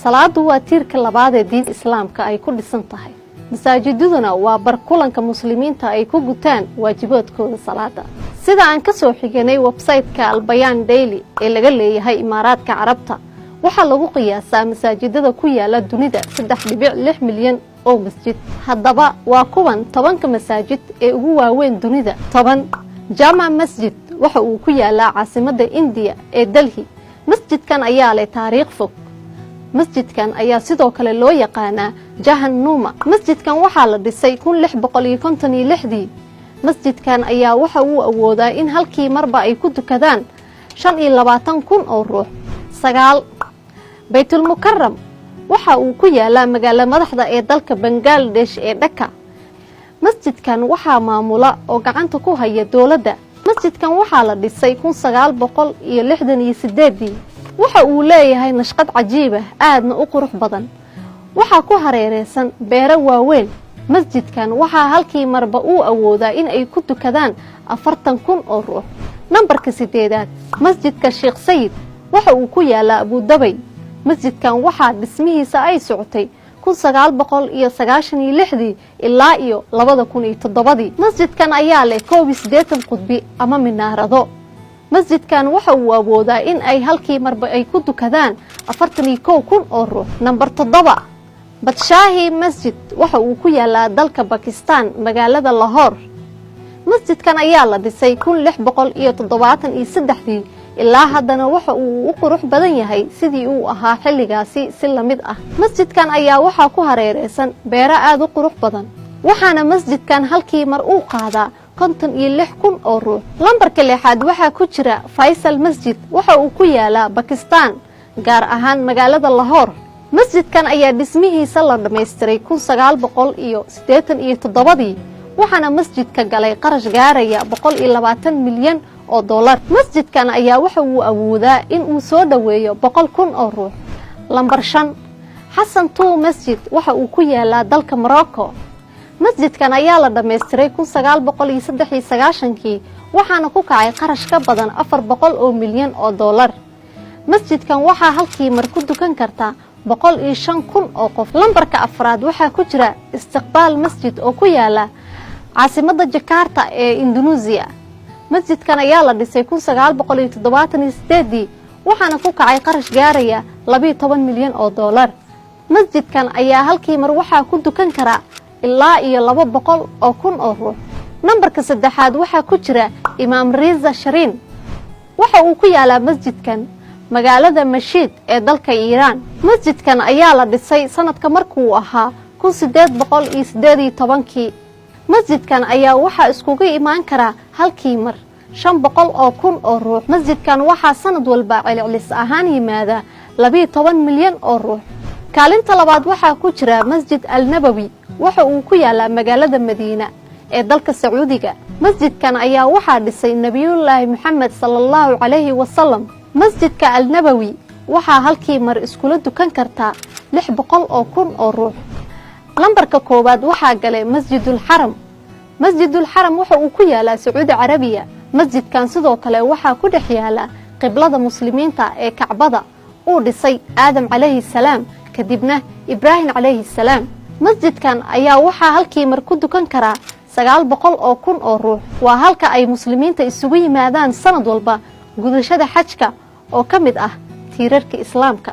salaadu waa tiirka labaad ee diinta islaamka ay ku dhisan tahay. masaajidaduna waa barkulanka muslimiinta ay ku gutaan waajibaadkooda salaada. sida aan ka soo xiganay website-ka Al-Bayaan Daily ee laga leeyahay Imaaraadka Carabta, waxaa lagu qiyaasaa masaajidada ku yaala dunida 3.6 milyan oo masjid. haddaba waa kuwan 10 masaajid ee ugu waaweyn dunida. 10 Jama Masjid waxa uu ku yaalaa caasimadda India ee Delhi. masjidkan ayaa leh taariikh fog. masjidkan ayaa sidoo kale loo yaqaanaa Jahannuma. masjidkan waxaa la dhisay 1656. masjidkan ayaa waxa uu awoodaa in halkii marba ay ku dukadaan 25,000 oo ruux. 9 Baytul Mukarram waxa uu ku yaalaa magaalada madaxda ee dalka Bangladesh ee Dhaka. masjidkan waxaa maamula oo gacanta ku haya dawladda. masjidkan waxaa la dhisay 1968. waxa uu leeyahay nashqad cajiib ah, aadna u qurux badan. waxaa ku hareereysan beero waaweyn. masjidkan waxaa halkii marba uu awoodaa in ay ku dukadaan 40,000 oo ruux. nambarka 8 Masjidka Sheikh Sayid waxa uu ku yaalaa Abu Dhabi. masjidkan waxaa dhismihiisa ay socotay 1996 ilaa 2007. masjidkan ayaa leh 81 qudbi ama minaarado. masjidkan waxa uu awoodaa in ay halkii marba ay ku dukadaan 41,000 oo ruux. nambar 7 Badshahi Masjid waxa uu ku yaalaa dalka Pakistan magaalada Lahore. masjidkan ayaa la dhisay 1673 ilaa haddana waxa uu u qurux badan yahay sidii uu ahaa xilligaasi si la mid ah. masjidkan ayaa waxaa ku hareereysan beero aad u qurux badan, waxaana masjidkan halkii mar uu qaadaa 56,000 oo ruux. lambarka 6 waxaa ku jira Faisal Masjid waxa uu ku yaalaa Pakistan, gaar ahaan magaalada Lahore. masjidkan ayaa dhismihiisa la dhameystiray 1987, waxaana masjidka galay qarash gaaraya 120 milyan oo dollar. masjidkan ayaa waxa uu awoodaa in uu soo dhaweeyo 100,000 oo ruux. lambar 5 Xasan II Masjid waxa uu ku yaalaa dalka Morocco. masjidkan ayaa la dhameystiray 1993, waxaana ku kacay qarash ka badan 400 oo milyan oo dollar. masjidkan waxaa halkii mar ku dukan kartaa 105,000 oo qof. lambarka 4 waxaa ku jira Istiqbaal Masjid oo ku yaala caasimadda Jakarta ee Indonesia. masjidkan ayaa la dhisay 1978, waxaana ku kacay qarash gaaraya 12 milyan oo dollar. masjidkan ayaa halkii mar waxaa ku dukan kara ilaa 200,000 oo ruux. nambarka 3 waxaa ku jira Imaam Reza Shariin. waxa uu ku yaalaa masjidkan magaalada Mashhad ee dalka Iiraan. masjidkan ayaa la dhisay sanadka markuu ahaa 1818. masjidkan ayaa waxaa iskugu imaan kara halkii mar 500,000 oo ruux. masjidkan waxaa sanad walba celcelis ahaan yimaada 12 milyan oo ruux. kaalinta labaad waxaa ku jira Masjid Al-Nabawi. waxa uu ku yaalaa magaalada Madiina ee dalka Sacuudiga. masjidkan ayaa waxaa dhisay Nabiyullaahi Muhammad sallallahu alayhi wasallam. masjidka Al-Nabawi waxaa halkii mar iskula dukan kartaa 600,000 oo ruux. lambarka 1 waxaa galay Masjidul Haram. Masjidul Haram waxa uu ku yaalaa Sacuudi Carabiya. masjidkan sidoo kale waxaa ku dhex yaala qiblada muslimiinta ee Kacbada uu dhisay Aadam calayhi salaam kadibna Ibraahim calayhi salaam. masjidkan ayaa waxaa halkii mar ku dukan karaa 900,000 oo ruux. waa halka ay muslimiinta isugu yimaadaan sanad walba gudashada xajka oo ka mid ah tiirarka islaamka.